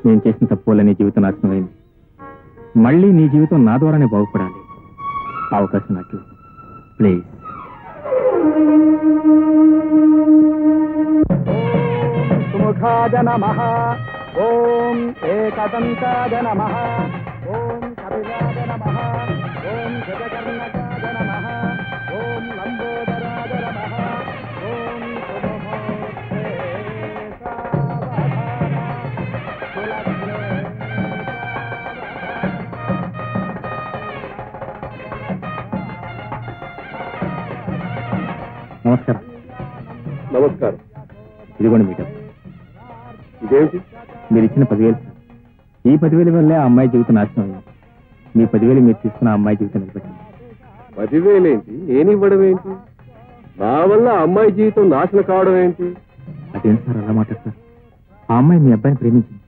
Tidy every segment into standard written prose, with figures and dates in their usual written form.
నేను చేసిన తప్పు వల్ల నీ జీవితం నాశనమైంది. మళ్ళీ నీ జీవితం నా ద్వారానే బాగుపడాలి. అవకాశం నాకు ప్లీజ్. సుముఖాయ నమః. ఓం ఏకదంతాయ నమః. ఓం కపిలాయ నమః. ఓం గజకర్ణకాయ నమః. ఓం లంబోదరాయ నమః. ఓం సుముఖోత్తే నమస్కారం. నమస్కారం. ఇదిగోండి మీ డబ్బు. ఇదేమిటి? మీరు ఇచ్చిన 10,000 సార్. ఈ 10,000 వల్లే ఆ అమ్మాయి జీవితం నాశనం అయింది. మీ 10,000 మీరు తీసుకున్న అమ్మాయి జీవితం నిలబెట్టింది. 10,000 ఏంటి? నేను ఇవ్వడం ఏంటి? నా వల్ల అమ్మాయి జీవితం నాశనం కావడం ఏంటి? అదేంటి సార్ అలా మాట్లాడతారు? ఆ అమ్మాయి మీ అబ్బాయిని ప్రేమించింది.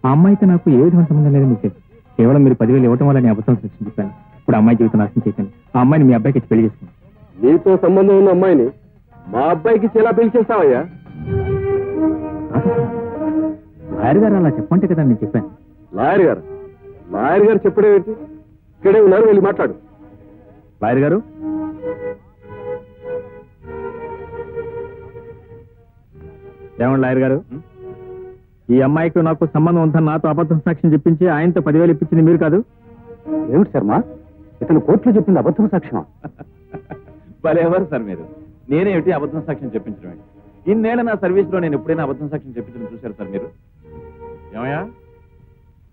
ఆ అమ్మాయికి నాకు ఏ విధమైన సంబంధం లేదని మీకు తెలుసు. కేవలం మీరు 10,000 ఇవ్వడం వల్ల నేను అబద్ధం సాక్ష్యం చెప్పాను. ఇప్పుడు అమ్మాయి జీవితం నాశనం చేయకండి. ఆ అమ్మాయిని మీ అబ్బాయికి ఇచ్చి పెళ్లి చేసుకోండి. నీతో సంబంధం ఉన్న అమ్మాయిని మా అబ్బాయికి ఎలా పెళ్లి చేస్తావయ్యా? లాయర్ గారు అలా చెప్పంటే కదా నేను చెప్పాను. లాయర్ గారు? లాయర్ గారు చెప్పడం ఏంటి? ఇక్కడే ఉన్నారు, వెళ్ళి మాట్లాడు. లాయర్ గారు, ఏమండి లాయర్ గారు, ఈ అమ్మాయికి నాకు సంబంధం ఉందని నాతో అబద్ధం సాక్ష్యం చెప్పించి ఆయనతో 10,000 ఇప్పించింది మీరు కాదు? ఏమిటి శర్మ, ఇతను కోర్టులో చెప్పింది అబద్ధం సాక్ష్యమా? భలేవారు సార్ మీరు. నేనేమిటి అబద్ధం సాక్ష్యం చెప్పించడం ఏంటి? ఇన్నేళ్ల నా సర్వీస్ లో నేను ఎప్పుడైనా అబద్ధం సాక్ష్యం చెప్పించడం చూశారు సార్ మీరు? ఏమయ్యా,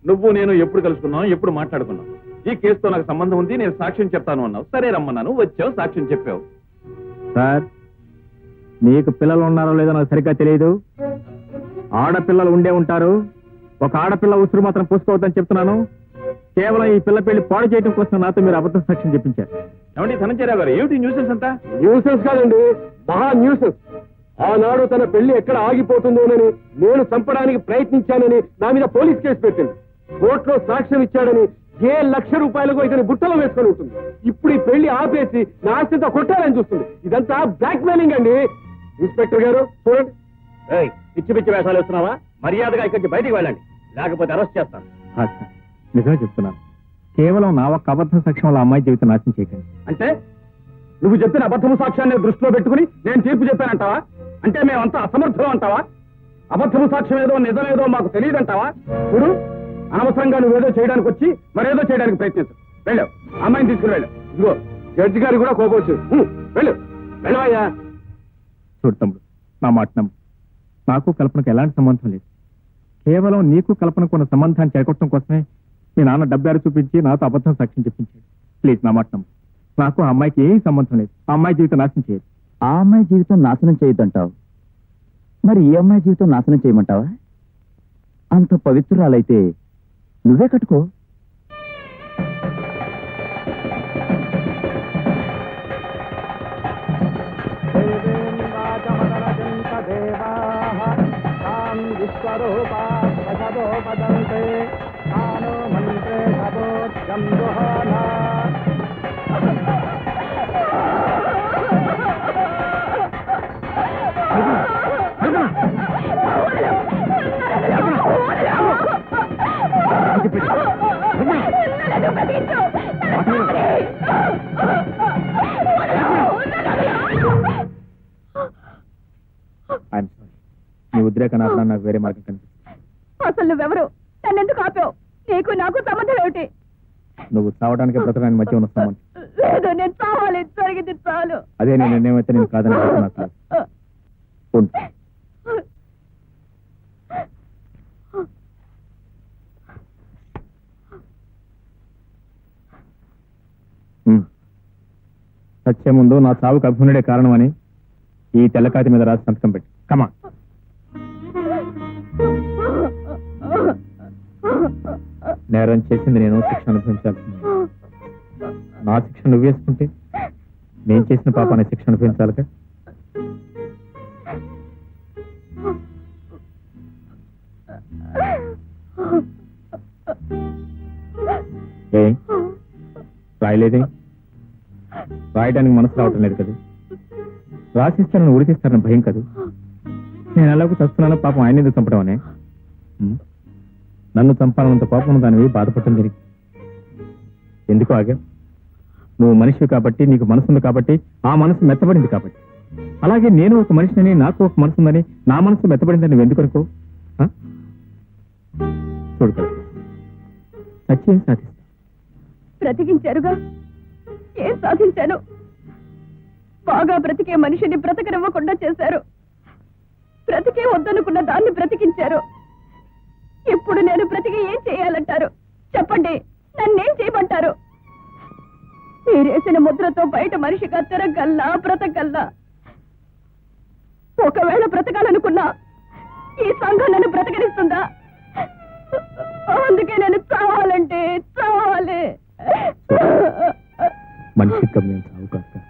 నువ్వు నేను ఎప్పుడు కలుసుకున్నాం, ఎప్పుడు మాట్లాడుకున్నాం? ఈ కేసుతో నాకు సంబంధం ఉంది, నేను సాక్ష్యం చెప్తాను అన్నావు. సరే రమ్మన్నాను, వచ్చావు, సాక్ష్యం చెప్పావు. సార్, మీకు పిల్లలు ఉన్నారో లేదో నాకు సరిగ్గా తెలియదు. ఆడపిల్లలు ఉండే ఉంటారు. ఒక ఆడపిల్ల ఉసురు మాత్రం పూసుకోవద్దని చెప్తున్నాను. కేవలం ఈ పిల్ల పెళ్లి పాడు చేయడం కోసం నాతో మీరు అబద్ధం సాక్ష్యం చెప్పించారు. ఏమండి ధనంజయరావు గారు, ఏమిటి న్యూసెన్స్ అంతా? న్యూసెన్స్ కాదండి, మహా న్యూసెన్స్. ఆనాడు తన పెళ్లి ఎక్కడ ఆగిపోతుందోనని నేను చంపడానికి ప్రయత్నించానని నా మీద పోలీస్ కేసు పెట్టింది. కోర్టులో సాక్ష్యం ఇచ్చాడని ఏ ₹1,00,000 ఇతని బుట్టలో వేసుకొని ఉంటుంది. ఇప్పుడు ఈ పెళ్లి ఆపేసి నా ఆస్తితో కొట్టాలని చూస్తుంది. ఇదంతా బ్లాక్ మెయిలింగ్ అండి. ఇన్స్పెక్టర్ గారు చూడండి. పిచ్చి పిచ్చి వేషాలు వేస్తున్నావా? మర్యాదగా ఇక్కడి నుంచి బయటికి వెళ్ళండి, లేకపోతే అరెస్ట్ చేస్తాను. సార్, నిజమే చెప్తున్నాను. కేవలం నా ఒక్క అబద్ధం సాక్ష్యం వల్ల అమ్మాయి జీవితం నాశనం చేయకండి. అంటే నువ్వు చెప్పిన అబద్ధము సాక్ష్యాన్ని దృష్టిలో పెట్టుకుని నేను తీర్పు చెప్పానంటావా? అంటే మేమంతా అసమర్థులం అంటావా? అబద్ధము సాక్ష్యం ఏదో నిజమేదో మాకు తెలియదంటావా? చూడు, అనవసరంగా నువ్వేదో చేయడానికి వచ్చి మరేదో చేయడానికి ప్రయత్నించు. వెళ్ళావు, అమ్మాయిని తీసుకుని వెళ్ళు. ఇదిగో జడ్జి గారికి కూడా కోపం వచ్చింది. వెళ్ళు, వెళ్ళవయ్యా. చూడు తమ్ముడు, నా మాట నమ్ము. నాకు కల్పనకు ఎలాంటి సంబంధం లేదు. కేవలం నీకు కల్పనకు ఉన్న సంబంధాన్ని చేకొట్టడం కోసమే మీ నాన్న డబ్బారు చూపించి నాతో అబద్ధం సాక్ష్యం చెప్పించాడు. ప్లీజ్ నా మాట నమ్ము. నాకు ఆ అమ్మాయికి ఏం సంబంధం లేదు. ఆ అమ్మాయి జీవితం నాశనం చేయదు. ఆ అమ్మాయి జీవితం నాశనం చేయొద్దంటావు, మరి ఈ అమ్మాయి జీవితం నాశనం చేయమంటావా? అంత పవిత్రురాలైతే నువ్వే కట్టుకో. నీ ఉద్రేక నాకు వేరే మార్గం కనిపిస్తుంది. అసలు నువ్వెవరు? నన్నెందుకు ఆపావు? నీకు నాకు సంబంధం ఏమిటి? నువ్వు చావడానికి బ్రతకడానికి మధ్య ఉన్న సంబంధం. లేదు, నేను చావాలి, జరిగింది చాలు. అదే నేను నిర్ణయం అయితే నేను కాదని నాకు సత్యం ముందు నా చావుకు అభిమన్యుడే కారణమని ఈ తెల్లకాతి మీద రాసి సంతకం పెట్టి కమా. నేరం చేసింది నేను, శిక్ష అనుభవించాల్సింది. నా శిక్ష నువ్వు వేసుకుంటే నేను చేసిన పాపాన్ని శిక్ష అనుభవించాలిగా. ఏ రాయలేదే? రాయడానికి మనసు రావటం లేదు కదా. రాసిస్తానని ఉడికిస్తానని భయం కదా. నేను ఎలాగో చస్తున్నానో పాపం ఆయన ఎందుకు చంపడం అనే. నన్ను చంపాలన్నంత కోపం దానివి బాధపడటం జరిగింది. ఎందుకు ఆగా? నువ్వు మనిషివి కాబట్టి, నీకు మనసుంది కాబట్టి, ఆ మనసు మెత్తబడింది కాబట్టి. అలాగే నేను ఒక మనిషిని, నాకు ఒక మనసు ఉందని, నా మనసు మెత్తబడిందని నువ్వు ఎందుకు అనుకో? చూడు కదా, సత్యం సాధిస్తా. బ్రతికించారుగా, ఏం సాధించాను? బాగా బ్రతికే మనిషిని బ్రతకనివ్వకుండా చేశారు. బ్రతికే వద్దనుకున్న దాన్ని బ్రతికించారు. ఇప్పుడు నేను బ్రతికి ఏం చేయాలంటారు? చెప్పండి, నన్నేం చేయమంటారు? మీరేసిన ముద్రతో బయట మనిషిగా తిరగల్లా, బ్రతకల్లా. ఒకవేళ బ్రతకాలనుకున్నా ఈ సంఘం నన్ను బ్రతకనిస్తుందా? అందుకే నేను చావాలంటే చావాలి. మనిషి గమ్యం చావు కాక.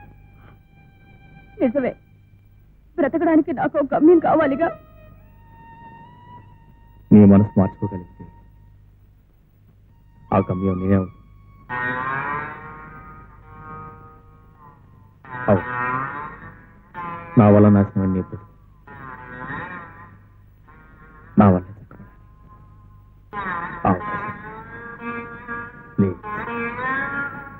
నిజమే, బ్రతకడానికి నాకు గమ్యం కావాలిగా. నీ మనసు మార్చుకోగలిగితే ఆ గమ్యం నేనే అవుతుంది. నా వల్ల నాశనం నీ బ్రతుకు.